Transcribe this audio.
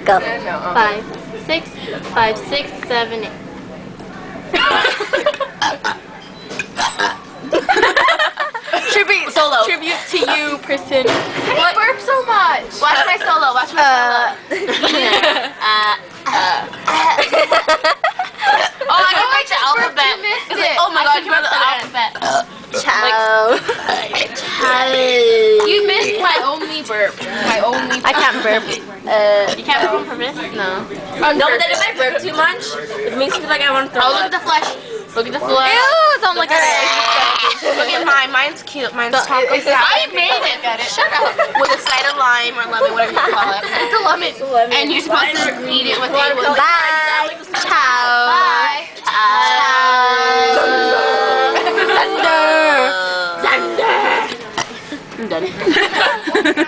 Go. No. 5, 6, 5, 6, 7, 8. Solo. Tribute to you, person. How do you burp so much? Watch my solo. Watch my solo. Oh, I can write the alphabet. missed It's like, it. oh my god, you wrote the alphabet. Ciao. You missed my only burp. My only. I can't burp. You can't burp on purpose? No. No, but then if I burp too much, it makes me feel like I want to throw Oh, look at up. the flesh. Look at the flesh. Ew, don't look at it. Look at mine. Mine's cute. Mine's chocolate. I made it. Shut up. With a side of lime or lemon, whatever you call it. With the lemon. And you're supposed to eat it with a... Bye. Ciao. Bye. Thunder. I'm done.